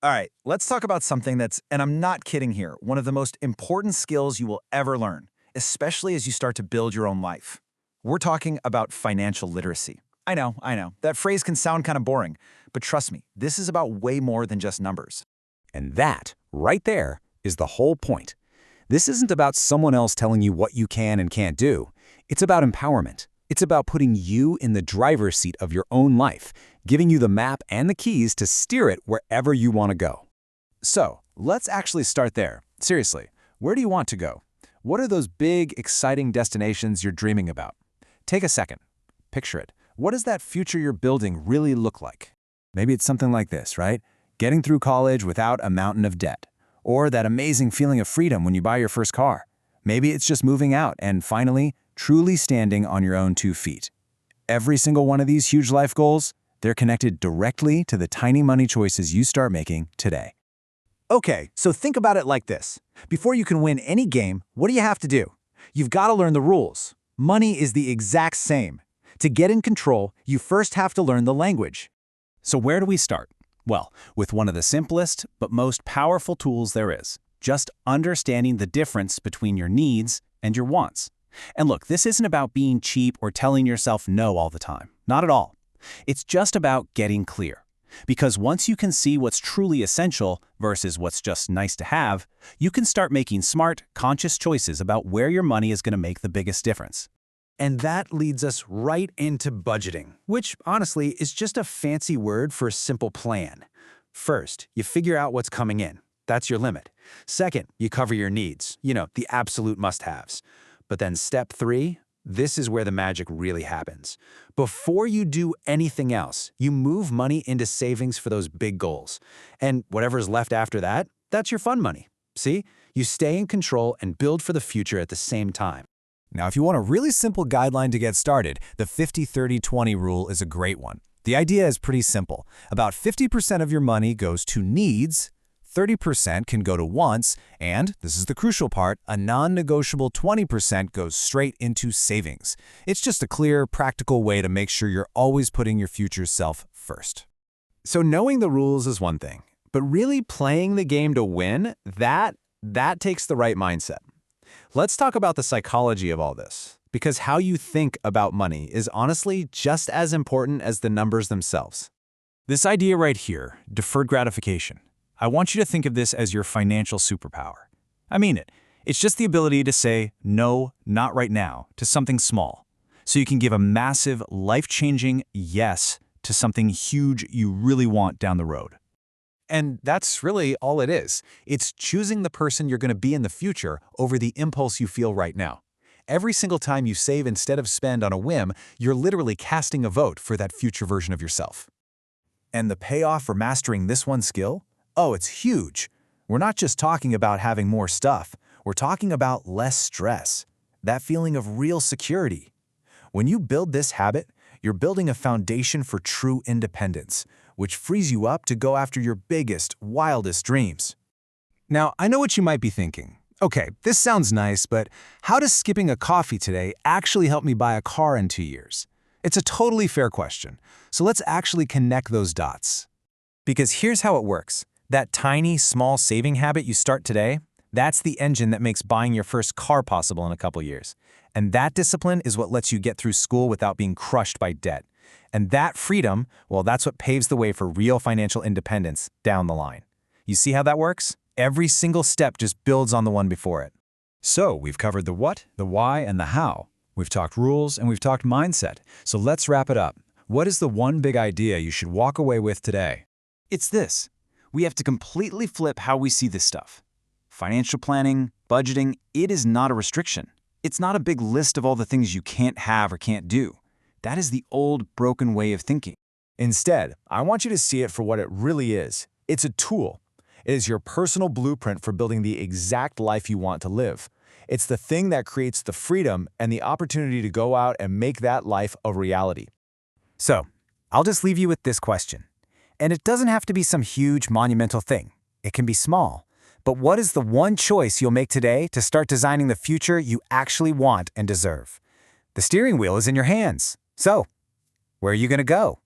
All right, let's talk about something that's, and I'm not kidding here, one of the most important skills you will ever learn, especially as you start to build your own life. We're talking about financial literacy. I know. That phrase can sound kind of boring, but trust me, this is about way more than just numbers. And that, right there, is the whole point. This isn't about someone else telling you what you can and can't do. It's about empowerment. It's about putting you in the driver's seat of your own life, giving you the map and the keys to steer it wherever you want to go. So, let's actually start there. Seriously, where do you want to go? What are those big, exciting destinations you're dreaming about? Take a second. Picture it. What does that future you're building really look like? Maybe it's something like this, right? Getting through college without a mountain of debt. Or that amazing feeling of freedom when you buy your first car. Maybe it's just moving out and finally, truly standing on your own 2 feet. Every single one of these huge life goals, they're connected directly to the tiny money choices you start making today. Okay, so think about it like this. Before you can win any game, what do you have to do? You've got to learn the rules. Money is the exact same. To get in control, you first have to learn the language. So where do we start? Well, with one of the simplest but most powerful tools there is, just understanding the difference between your needs and your wants. And look, this isn't about being cheap or telling yourself no all the time. Not at all. It's just about getting clear. Because once you can see what's truly essential versus what's just nice to have, you can start making smart, conscious choices about where your money is going to make the biggest difference. And that leads us right into budgeting, which honestly is just a fancy word for a simple plan. First, you figure out what's coming in. That's your limit. Second, you cover your needs, the absolute must-haves. But then step 3, this is where the magic really happens. Before you do anything else, you move money into savings for those big goals. And whatever's left after that, that's your fun money. See? You stay in control and build for the future at the same time. Now, if you want a really simple guideline to get started, the 50-30-20 rule is a great one. The idea is pretty simple. About 50% of your money goes to needs, 30% can go to wants, and, this is the crucial part, a non-negotiable 20% goes straight into savings. It's just a clear, practical way to make sure you're always putting your future self first. So knowing the rules is one thing, but really playing the game to win, that takes the right mindset. Let's talk about the psychology of all this, because how you think about money is honestly just as important as the numbers themselves. This idea right here, deferred gratification, I want you to think of this as your financial superpower. I mean it. It's just the ability to say, no, not right now, to something small, so you can give a massive, life-changing yes to something huge you really want down the road. And that's really all it is. It's choosing the person you're going to be in the future over the impulse you feel right now. Every single time you save instead of spend on a whim, you're literally casting a vote for that future version of yourself. And the payoff for mastering this one skill? Oh, it's huge. We're not just talking about having more stuff. We're talking about less stress. That feeling of real security. When you build this habit, you're building a foundation for true independence, which frees you up to go after your biggest, wildest dreams. Now, I know what you might be thinking. Okay, this sounds nice, but how does skipping a coffee today actually help me buy a car in 2 years? It's a totally fair question, so let's actually connect those dots. Because here's how it works. That tiny, small saving habit you start today, that's the engine that makes buying your first car possible in a couple years. And that discipline is what lets you get through school without being crushed by debt. And that freedom, well, that's what paves the way for real financial independence down the line. You see how that works? Every single step just builds on the one before it. So we've covered the what, the why, and the how. We've talked rules and we've talked mindset. So let's wrap it up. What is the one big idea you should walk away with today? It's this. We have to completely flip how we see this stuff. Financial planning, budgeting, it is not a restriction. It's not a big list of all the things you can't have or can't do. That is the old, broken way of thinking. Instead, I want you to see it for what it really is. It's a tool. It is your personal blueprint for building the exact life you want to live. It's the thing that creates the freedom and the opportunity to go out and make that life a reality. So, I'll just leave you with this question. And it doesn't have to be some huge, monumental thing. It can be small. But what is the one choice you'll make today to start designing the future you actually want and deserve? The steering wheel is in your hands. So, where are you going to go?